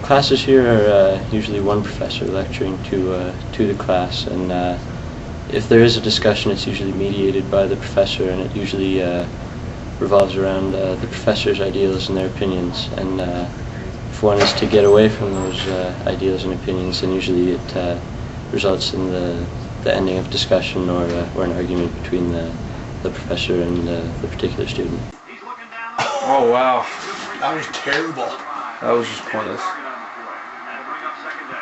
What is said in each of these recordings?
Classes here are usually one professor lecturing to the class, and if there is a discussion, it's usually mediated by the professor, and it usually revolves around the professor's ideals and their opinions. And if one is to get away from those ideals and opinions, then usually it results in the ending of discussion or an argument between the professor and the particular student. Oh wow, That was terrible. that was just pointless.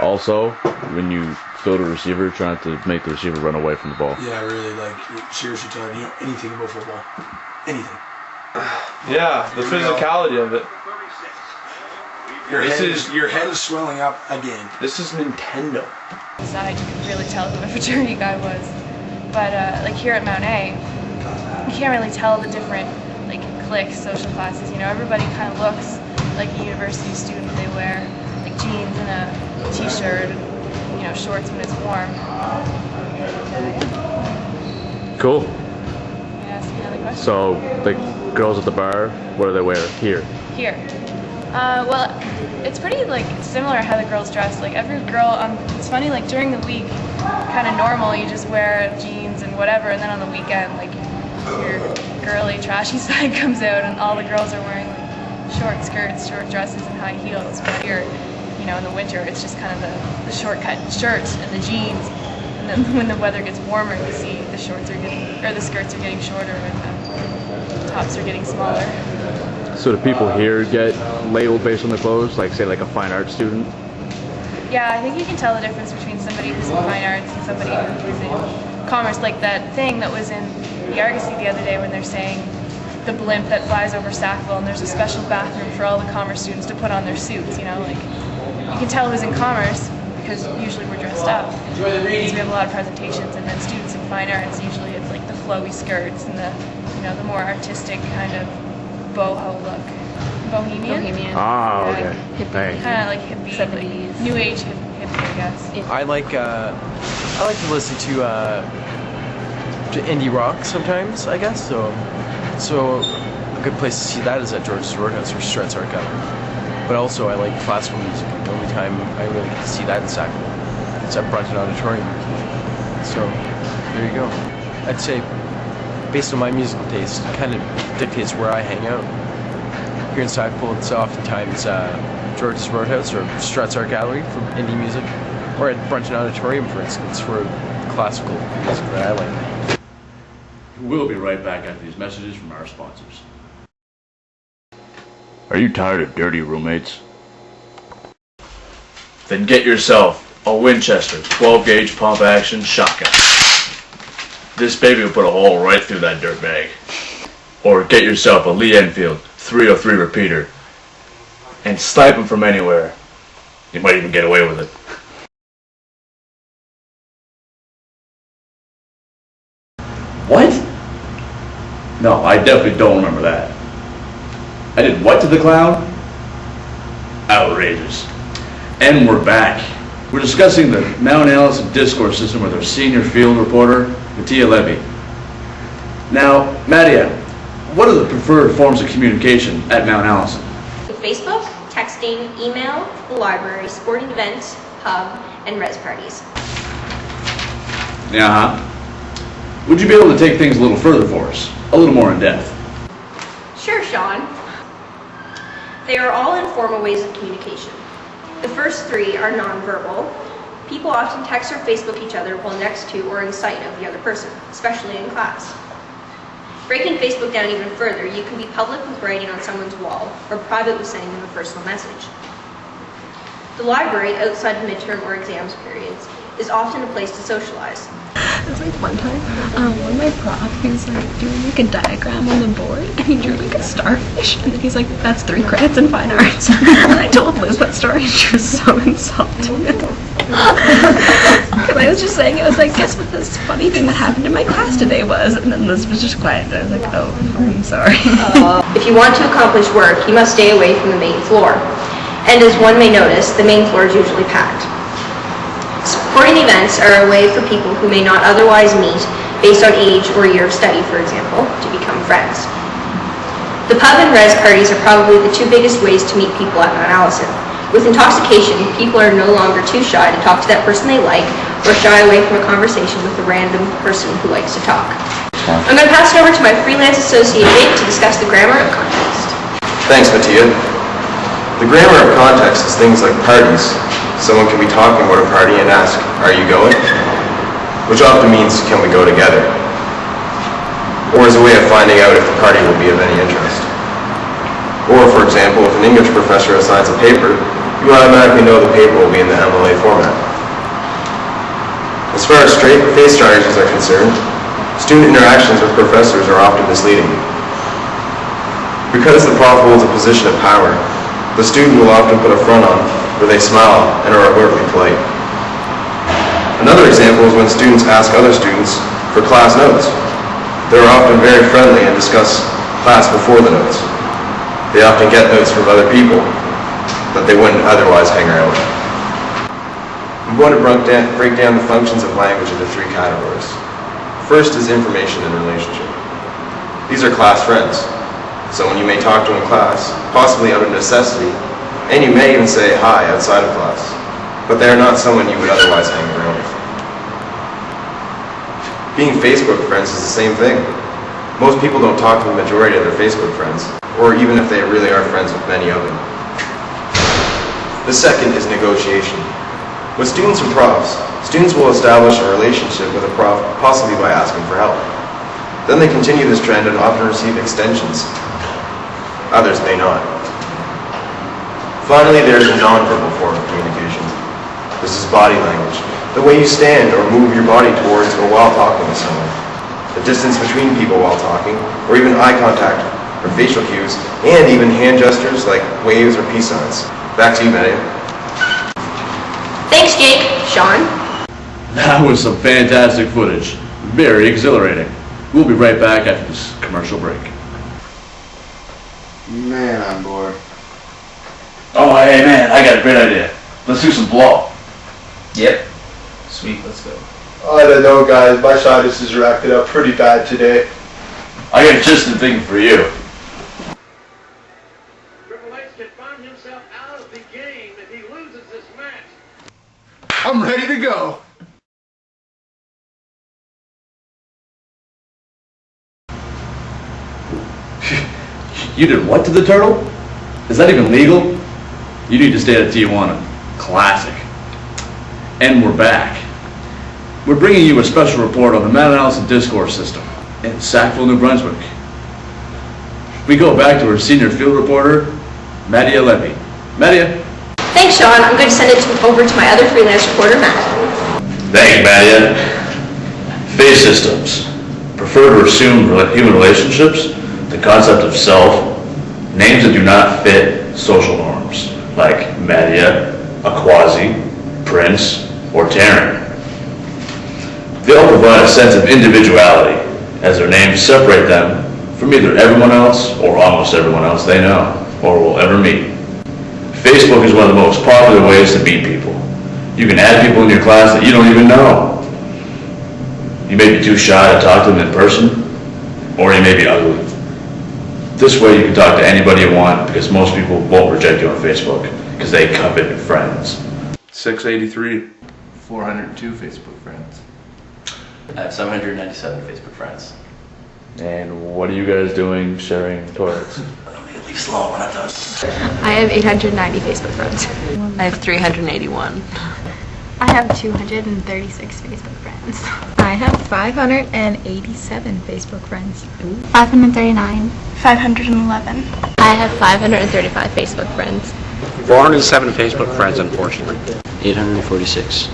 Also, when you throw the receiver, trying to make the receiver run away from the ball. Yeah, really, like, seriously telling you anything about football. Anything. Yeah, the physicality of it. Your head is swelling up again. This is Nintendo. Side, you could really tell who the fraternity guy was. But like here at Mount A, you can't really tell the different like cliques, social classes. You know, everybody kind of looks like a university student. They wear like jeans and a t-shirt, and you know, shorts when it's warm. Cool. You ask me another question? So, the girls at the bar, what do they wear here? Here. Well, it's pretty like similar how the girls dress. Like every girl, it's funny. Like during the week, kind of normal, you just wear jeans and whatever, and then on the weekend, like your girly, trashy side comes out, and all the girls are wearing like short skirts, short dresses, and high heels. But here, you know, in the winter, it's just kind of the short-cut shirts and the jeans. And then when the weather gets warmer, you see the shorts are getting, or the skirts are getting shorter, and the tops are getting smaller. So do people here get labeled based on their clothes, like say like a fine arts student? Yeah, I think you can tell the difference between somebody who's in fine arts and somebody who's in commerce. Like that thing that was in the Argosy the other day when they're saying the blimp that flies over Sackville, and there's a special bathroom for all the commerce students to put on their suits, you know, like you can tell who's in commerce because usually we're dressed up. Because we have a lot of presentations, and then students in fine arts, usually it's like the flowy skirts and the, you know, the more artistic kind of boho look. Bohemian? Ah, okay. Kind of like hippie, 70s. like new age hippie, I guess. I like to listen to indie rock sometimes, I guess. So a good place to see that is at George's Roadhouse or Struts Art Gallery. But also I like classical music. The only time I really get to see that in Sackville, it's at Brunton Auditorium. So there you go. I'd say, based on my musical taste, it kind of dictates where I hang out. Here in Sackville, it's oftentimes George's Roadhouse or Struts Art Gallery for indie music, or at Brunton Auditorium, for instance, for classical music that I like. We'll be right back after these messages from our sponsors. Are you tired of dirty roommates? Then get yourself a Winchester 12-gauge pump-action shotgun. This baby will put a hole right through that dirt bag. Or get yourself a Lee Enfield 303 repeater and snipe them from anywhere. You might even get away with it. What? No, I definitely don't remember that. I did what to the clown? Outrageous. And we're back. We're discussing the Mount Allison discourse system with our senior field reporter, Mattia Levy. Now, Mattia, what are the preferred forms of communication at Mount Allison? Facebook, texting, email, the library, sporting events, pub, and res parties. Yeah. Would you be able to take things a little further for us? A little more in depth? Sure, Sean. They are all informal ways of communication. The first three are nonverbal. People often text or Facebook each other while next to or in sight of the other person, especially in class. Breaking Facebook down even further, you can be public with writing on someone's wall, or private with sending them a personal message. The library, outside of midterm or exams periods, is often a place to socialize. It was like one time, one of my prof, he was like doing like a diagram on the board, and he drew like a starfish, and then he's like, that's 3 credits in fine arts. And I told Liz that story, and she was so insulted. Because I was just saying, I was like, guess what this funny thing that happened in my class today was? And then Liz was just quiet, and I was like, oh, I'm sorry. If you want to accomplish work, you must stay away from the main floor. And as one may notice, the main floor is usually packed. Sporting events are a way for people who may not otherwise meet, based on age or year of study, for example, to become friends. The pub and res parties are probably the 2 biggest ways to meet people at Mount Allison, With intoxication, people are no longer too shy to talk to that person they like or shy away from a conversation with a random person who likes to talk. I'm going to pass it over to my freelance associate Jake to discuss the grammar of context. Thanks, Mattia. The grammar of context is things like parties. Someone can be talking about a party and ask, "Are you going?" Which often means, "Can we go together?" Or as a way of finding out if the party will be of any interest. Or, for example, if an English professor assigns a paper, you automatically know the paper will be in the MLA format. As far as face strategies are concerned, student interactions with professors are often misleading. Because the prof holds a position of power, the student will often put a front on where they smile and are overtly polite. Another example is when students ask other students for class notes. They are often very friendly and discuss class before the notes. They often get notes from other people that they wouldn't otherwise hang around with. I'm going to break down the functions of language into three categories. First is information and relationship. These are class friends. Someone you may talk to in class, possibly out of necessity, and you may even say hi outside of class, but they are not someone you would otherwise hang around with. Being Facebook friends is the same thing. Most people don't talk to the majority of their Facebook friends, or even if they really are friends with many of them. The second is negotiation. With students and profs, students will establish a relationship with a prof possibly by asking for help. Then they continue this trend and often receive extensions. Others may not. Finally, there's a nonverbal form of communication. This is body language, the way you stand or move your body towards or while talking to someone, the distance between people while talking, or even eye contact or facial cues, and even hand gestures like waves or peace signs. Back to you, Maddie. Thanks, Jake. Sean? That was some fantastic footage. Very exhilarating. We'll be right back after this commercial break. Man, I'm bored. Oh, hey man, I got a great idea. Let's do some blow. Yep. Sweet, let's go. I don't know, guys. My sinuses are acting up pretty bad today. I got just the thing for you. Triple H can find himself out of the game if he loses this match. I'm ready to go. You did what to the turtle? Is that even legal? You need to stay at Tijuana. Classic. And we're back. We're bringing you a special report on the meta-analysis discourse system in Sackville, New Brunswick. We go back to our senior field reporter, Maddie Levy. Maddie? Thanks, Sean. I'm going to send it over to my other freelance reporter, Matt. Thank you, Maddie. Face systems. Prefer to assume human relationships, the concept of self, names that do not fit social norms, like Madia, Aquazi, Prince, or Taryn. They'll provide a sense of individuality, as their names separate them from either everyone else or almost everyone else they know or will ever meet. Facebook is one of the most popular ways to meet people. You can add people in your class that you don't even know. You may be too shy to talk to them in person, or you may be ugly. This way you can talk to anybody you want because most people won't reject you on Facebook because they covet your friends. 683. 402 Facebook friends. I have 797 Facebook friends. And what are you guys doing sharing toilets? Leave slow when I'm done. I have 890 Facebook friends. I have 381. I have 236 Facebook friends. I have 587 Facebook friends. 539. 511. I have 535 Facebook friends. 407 Facebook friends, unfortunately. 846.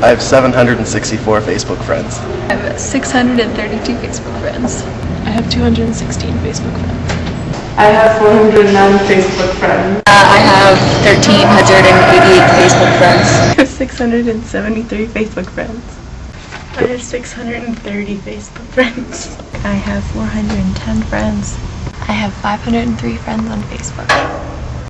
I have 764 Facebook friends. I have 632 Facebook friends. I have 216 Facebook friends. I have 409 Facebook friends. I have 1,388 Facebook friends. I have 673 Facebook friends. I have 630 Facebook friends. I have 410 friends. I have 503 friends on Facebook.